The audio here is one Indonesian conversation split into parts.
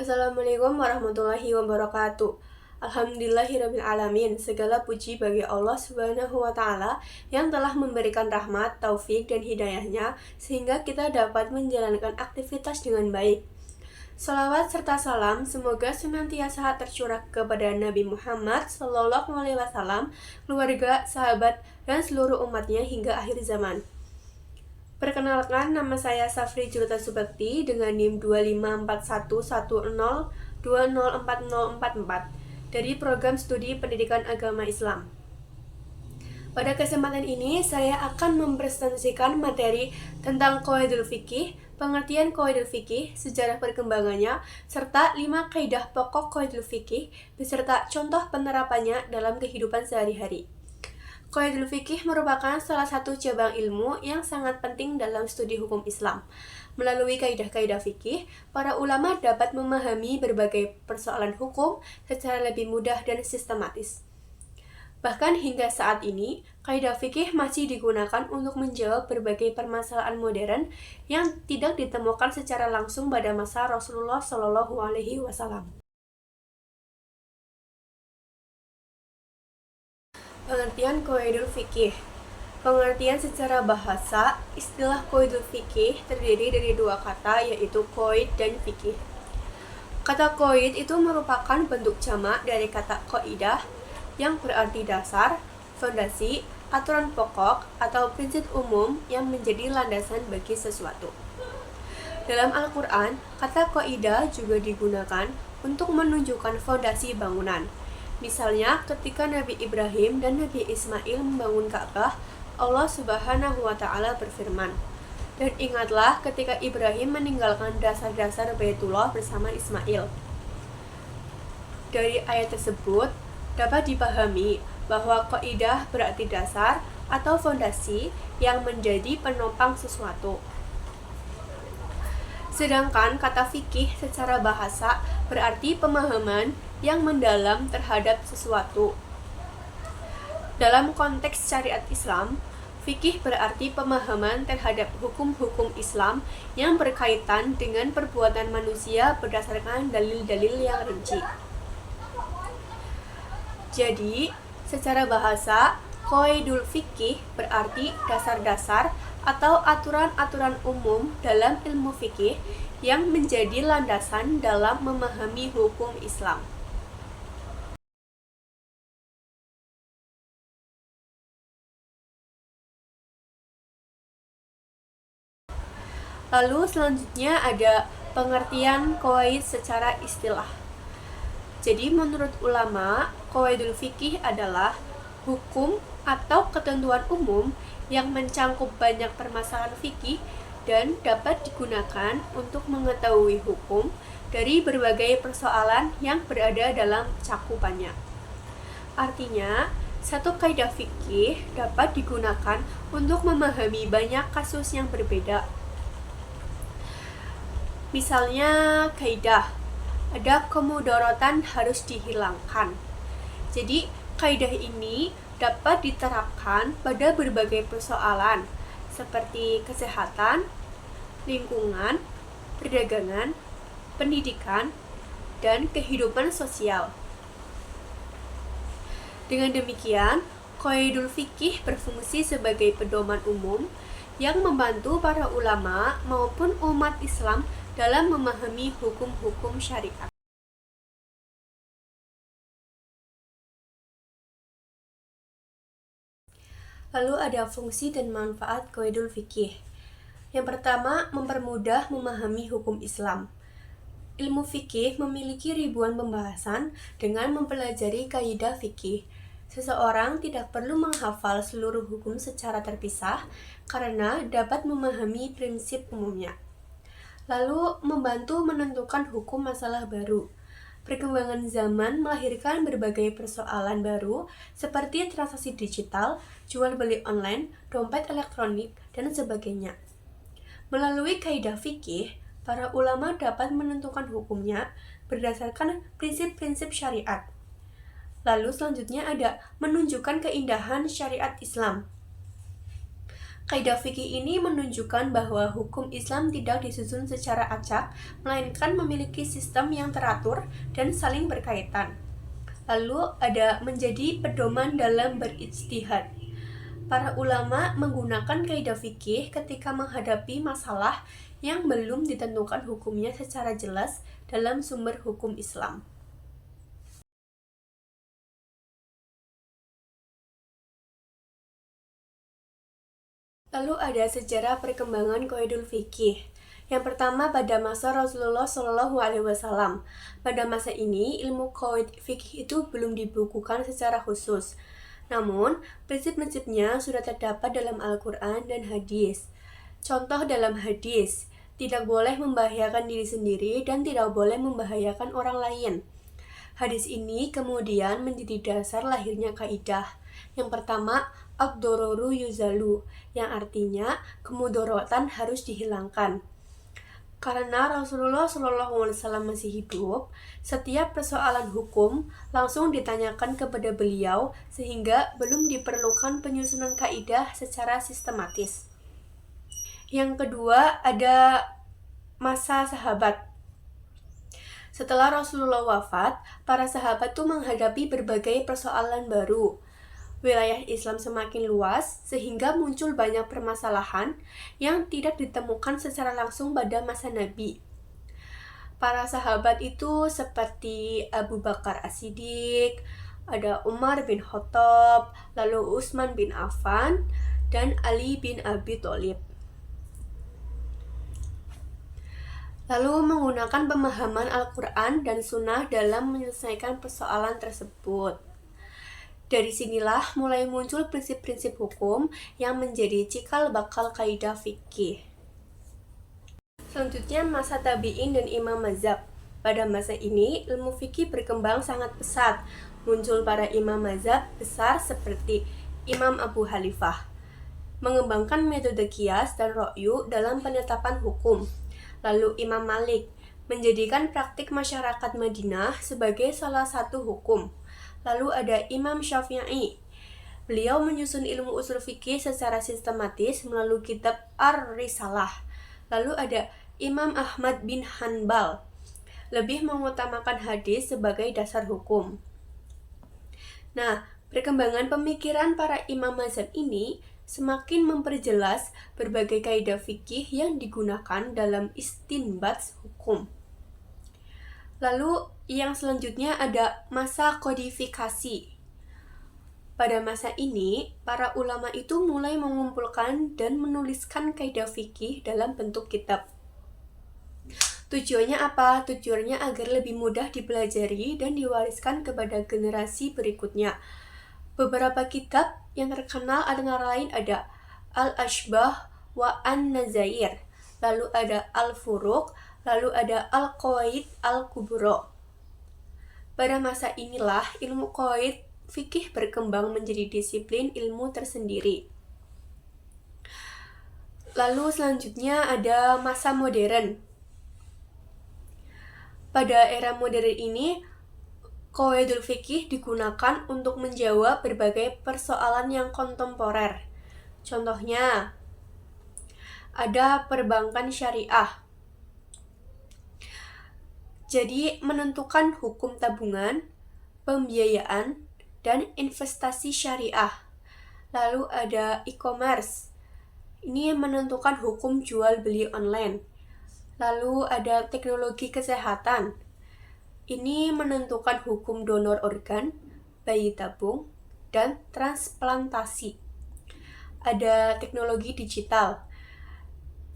Assalamualaikum warahmatullahi wabarakatuh. Alhamdulillahirrabbilalamin. Segala puji bagi Allah Subhanahu wa Ta'ala yang telah memberikan rahmat, taufik, dan hidayahnya sehingga kita dapat menjalankan aktivitas dengan baik. Salawat serta salam semoga senantiasa tercurah kepada Nabi Muhammad SAW, keluarga, sahabat, dan seluruh umatnya hingga akhir zaman. Perkenalkan, nama saya Safri Juruta Subakti dengan NIM 2541102040044 dari Program Studi Pendidikan Agama Islam. Pada kesempatan ini, saya akan mempresentasikan materi tentang Qawaidul Fiqih, pengertian Qawaidul Fiqih, sejarah perkembangannya, serta 5 kaidah pokok Qawaidul Fiqih, beserta contoh penerapannya dalam kehidupan sehari-hari. Qawaidul Fiqih merupakan salah satu cabang ilmu yang sangat penting dalam studi hukum Islam. Melalui kaidah-kaidah fikih, para ulama dapat memahami berbagai persoalan hukum secara lebih mudah dan sistematis. Bahkan hingga saat ini, kaidah fikih masih digunakan untuk menjawab berbagai permasalahan modern yang tidak ditemukan secara langsung pada masa Rasulullah SAW. Pengertian Qawaidul Fiqih. Pengertian secara bahasa, istilah Qawaidul Fiqih terdiri dari dua kata, yaitu qaid dan fikih. Kata qaid itu merupakan bentuk jamak dari kata qaidah yang berarti dasar, fondasi, aturan pokok, atau prinsip umum yang menjadi landasan bagi sesuatu. Dalam Al-Quran, kata qaidah juga digunakan untuk menunjukkan fondasi bangunan. Misalnya, ketika Nabi Ibrahim dan Nabi Ismail membangun Ka'bah, Allah Subhanahu wa Ta'ala berfirman, "Dan ingatlah ketika Ibrahim meninggalkan dasar-dasar Baitullah bersama Ismail." Dari ayat tersebut dapat dipahami bahwa qaidah berarti dasar atau fondasi yang menjadi penopang sesuatu. Sedangkan kata fikih secara bahasa berarti pemahaman yang mendalam terhadap sesuatu. Dalam konteks syariat Islam, fikih berarti pemahaman terhadap hukum-hukum Islam yang berkaitan dengan perbuatan manusia berdasarkan dalil-dalil yang rinci. Jadi, secara bahasa, Qawaidul Fiqih berarti dasar-dasar atau aturan-aturan umum dalam ilmu fikih yang menjadi landasan dalam memahami hukum Islam. Lalu selanjutnya ada pengertian qawaid secara istilah. Jadi menurut ulama, Qawaidul Fiqih adalah hukum atau ketentuan umum yang mencangkup banyak permasalahan fikih dan dapat digunakan untuk mengetahui hukum dari berbagai persoalan yang berada dalam cakupannya. Artinya, satu kaidah fikih dapat digunakan untuk memahami banyak kasus yang berbeda. Misalnya, kaidah ada kemudorotan harus dihilangkan. Jadi, kaidah ini dapat diterapkan pada berbagai persoalan seperti kesehatan, lingkungan, perdagangan, pendidikan, dan kehidupan sosial. Dengan demikian, Qawaidul Fiqih berfungsi sebagai pedoman umum yang membantu para ulama maupun umat Islam dalam memahami hukum-hukum syariat. Lalu ada fungsi dan manfaat Qawaidul Fiqih. Yang pertama, mempermudah memahami hukum Islam. Ilmu fikih memiliki ribuan pembahasan dengan mempelajari kaidah fikih. Seseorang tidak perlu menghafal seluruh hukum secara terpisah karena dapat memahami prinsip umumnya. Lalu, membantu menentukan hukum masalah baru. Perkembangan zaman melahirkan berbagai persoalan baru seperti transaksi digital, jual beli online, dompet elektronik, dan sebagainya. Melalui kaidah fikih, para ulama dapat menentukan hukumnya berdasarkan prinsip-prinsip syariat. Lalu selanjutnya ada menunjukkan keindahan syariat Islam. Kaidah fikih ini menunjukkan bahwa hukum Islam tidak disusun secara acak, melainkan memiliki sistem yang teratur dan saling berkaitan. Lalu ada menjadi pedoman dalam berijtihad. Para ulama menggunakan kaidah fikih ketika menghadapi masalah yang belum ditentukan hukumnya secara jelas dalam sumber hukum Islam. Lalu ada sejarah perkembangan qaidul fikih. Yang pertama pada masa Rasulullah Shallallahu Alaihi Wasallam. Pada masa ini ilmu qaid fikih itu belum dibukukan secara khusus. Namun prinsip-prinsipnya sudah terdapat dalam Al-Quran dan hadis. Contoh dalam hadis, tidak boleh membahayakan diri sendiri dan tidak boleh membahayakan orang lain. Hadis ini kemudian menjadi dasar lahirnya kaidah. Yang pertama, ad-dororu yuzalu, yang artinya kemudorotan harus dihilangkan. Karena Rasulullah SAW masih hidup, setiap persoalan hukum langsung ditanyakan kepada beliau sehingga belum diperlukan penyusunan kaidah secara sistematis. Yang kedua ada masa sahabat. Setelah Rasulullah wafat, para sahabat tuh menghadapi berbagai persoalan baru. Wilayah Islam semakin luas sehingga muncul banyak permasalahan yang tidak ditemukan secara langsung pada masa Nabi. Para sahabat itu seperti Abu Bakar As-Siddiq, ada Umar bin Khattab, lalu Utsman bin Affan, dan Ali bin Abi Thalib. Lalu menggunakan pemahaman Al-Quran dan Sunnah dalam menyelesaikan persoalan tersebut. Dari sinilah mulai muncul prinsip-prinsip hukum yang menjadi cikal bakal kaidah fikih. Selanjutnya masa tabi'in dan imam mazhab. Pada masa ini, ilmu fikih berkembang sangat pesat. Muncul para imam mazhab besar seperti Imam Abu Hanifah, mengembangkan metode qiyas dan ra'yu dalam penetapan hukum. Lalu Imam Malik menjadikan praktik masyarakat Madinah sebagai salah satu hukum. Lalu ada Imam Syafi'i. Beliau menyusun ilmu usul fikih secara sistematis melalui kitab Ar-Risalah. Lalu ada Imam Ahmad bin Hanbal. Lebih mengutamakan hadis sebagai dasar hukum. Nah, perkembangan pemikiran para imam mazhab ini semakin memperjelas berbagai kaidah fikih yang digunakan dalam istinbat hukum. Lalu yang selanjutnya ada masa kodifikasi. Pada masa ini, para ulama itu mulai mengumpulkan dan menuliskan kaidah fikih dalam bentuk kitab. Tujuannya apa? Tujuannya agar lebih mudah dipelajari dan diwariskan kepada generasi berikutnya. Beberapa kitab yang terkenal antara lain ada Al-Ashbah wa An-Nazair, lalu ada Al-Furuq, lalu ada Al-Qawaid Al-Kubra. Pada masa inilah ilmu qaid fikih berkembang menjadi disiplin ilmu tersendiri. Lalu selanjutnya ada masa modern. Pada era modern ini, qawaidul fikih digunakan untuk menjawab berbagai persoalan yang kontemporer. Contohnya, ada perbankan syariah. Jadi, menentukan hukum tabungan, pembiayaan, dan investasi syariah. Lalu ada e-commerce. Ini menentukan hukum jual beli online. Lalu ada teknologi kesehatan. Ini menentukan hukum donor organ, bayi tabung, dan transplantasi. Ada teknologi digital.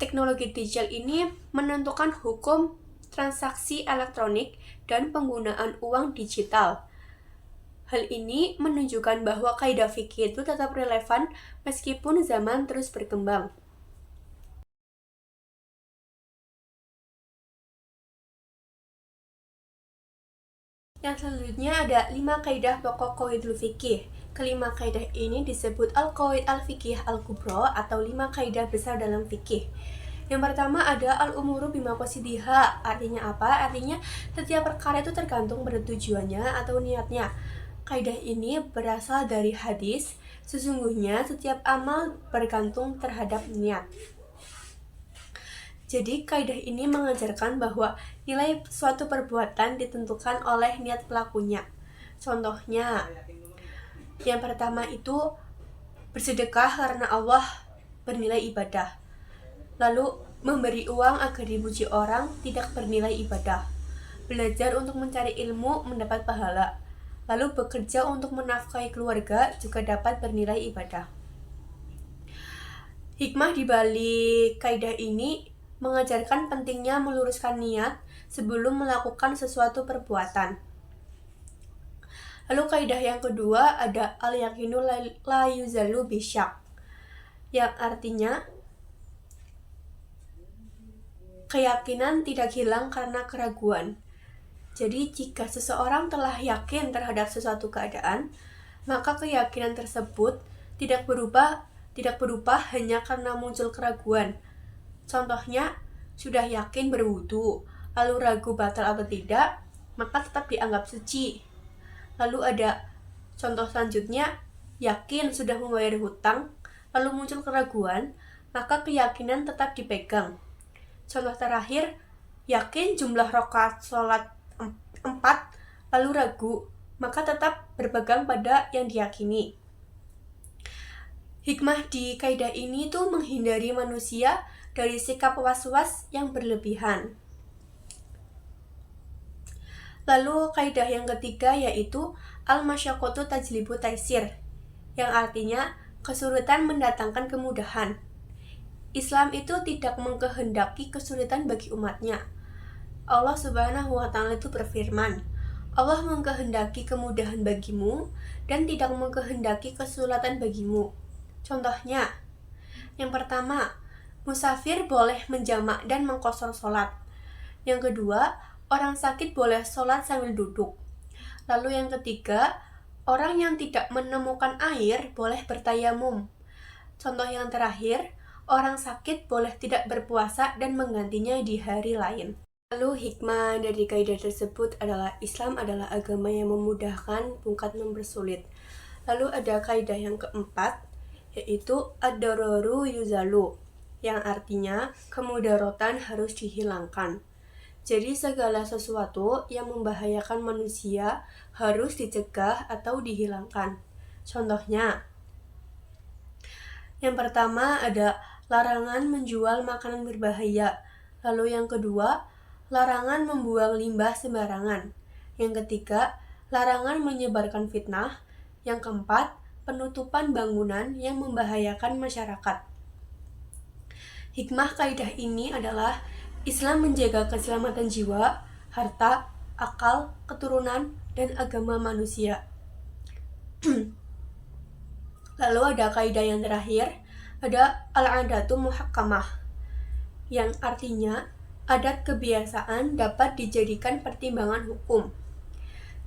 teknologi digital ini menentukan hukum transaksi elektronik dan penggunaan uang digital. Hal ini menunjukkan bahwa kaidah fikih itu tetap relevan meskipun zaman terus berkembang. Yang selanjutnya ada 5 kaidah pokok qawaidul fikih. Kelima kaidah ini disebut al-qawaid al-fikih al-kubra atau 5 kaidah besar dalam fikih. Yang pertama ada al-umuru bima qasidiha. Artinya apa? Artinya setiap perkara itu tergantung pada tujuannya atau niatnya. Kaidah ini berasal dari hadis, sesungguhnya setiap amal bergantung terhadap niat. Jadi, kaidah ini mengajarkan bahwa nilai suatu perbuatan ditentukan oleh niat pelakunya. Contohnya, yang pertama itu bersedekah karena Allah bernilai ibadah. Lalu, memberi uang agar dipuji orang tidak bernilai ibadah. Belajar untuk mencari ilmu mendapat pahala. Lalu, bekerja untuk menafkahi keluarga juga dapat bernilai ibadah. Hikmah di balik kaidah ini mengajarkan pentingnya meluruskan niat sebelum melakukan sesuatu perbuatan. Lalu kaidah yang kedua ada al-yaqinu la yuzalu bisyak, yang artinya keyakinan tidak hilang karena keraguan. Jadi jika seseorang telah yakin terhadap sesuatu keadaan, maka keyakinan tersebut tidak berubah hanya karena muncul keraguan. Contohnya, sudah yakin berwudu, lalu ragu batal atau tidak, maka tetap dianggap suci. Lalu ada contoh selanjutnya, yakin sudah membayar hutang, lalu muncul keraguan, maka keyakinan tetap dipegang. Contoh terakhir, yakin jumlah rakaat sholat 4, lalu ragu, maka tetap berpegang pada yang diyakini. Hikmah di kaidah ini tuh menghindari manusia dari sikap was-was yang berlebihan. Lalu kaidah yang ketiga yaitu al-masyaqqatu tajlibu taisir, yang artinya kesulitan mendatangkan kemudahan. Islam itu tidak mengkehendaki kesulitan bagi umatnya. Allah Subhanahu wa Ta'ala itu berfirman, Allah mengkehendaki kemudahan bagimu dan tidak mengkehendaki kesulitan bagimu. Contohnya, yang pertama, musafir boleh menjamak dan mengqashar sholat. Yang kedua, orang sakit boleh sholat sambil duduk. Lalu yang ketiga, orang yang tidak menemukan air boleh bertayamum. Contoh yang terakhir, orang sakit boleh tidak berpuasa dan menggantinya di hari lain. Lalu hikmah dari kaidah tersebut adalah Islam adalah agama yang memudahkan bukan mempersulit. Lalu ada kaidah yang keempat, yaitu ad-dararu yuzalu, yang artinya kemudaratan harus dihilangkan. Jadi segala sesuatu yang membahayakan manusia harus dicegah atau dihilangkan. Contohnya, yang pertama ada larangan menjual makanan berbahaya. Lalu yang kedua, larangan membuang limbah sembarangan. Yang ketiga, larangan menyebarkan fitnah. Yang keempat, penutupan bangunan yang membahayakan masyarakat. Hikmah kaidah ini adalah Islam menjaga keselamatan jiwa, harta, akal, keturunan, dan agama manusia. Lalu ada kaidah yang terakhir, ada al-adatu muhakkamah, yang artinya adat kebiasaan dapat dijadikan pertimbangan hukum.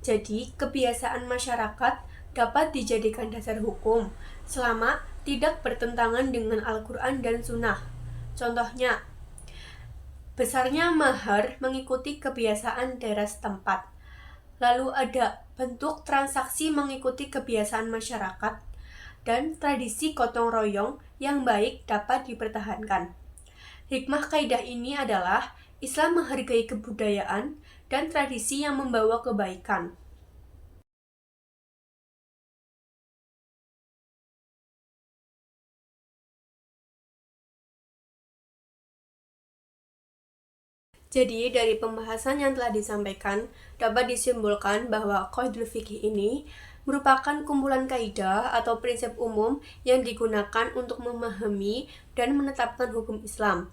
Jadi, kebiasaan masyarakat dapat dijadikan dasar hukum selama tidak bertentangan dengan Al-Quran dan Sunnah. Contohnya, besarnya mahar mengikuti kebiasaan daerah setempat. Lalu ada bentuk transaksi mengikuti kebiasaan masyarakat, dan tradisi gotong royong yang baik dapat dipertahankan. Hikmah kaidah ini adalah Islam menghargai kebudayaan dan tradisi yang membawa kebaikan. Jadi, dari pembahasan yang telah disampaikan, dapat disimpulkan bahwa qaidul fikih ini merupakan kumpulan kaidah atau prinsip umum yang digunakan untuk memahami dan menetapkan hukum Islam.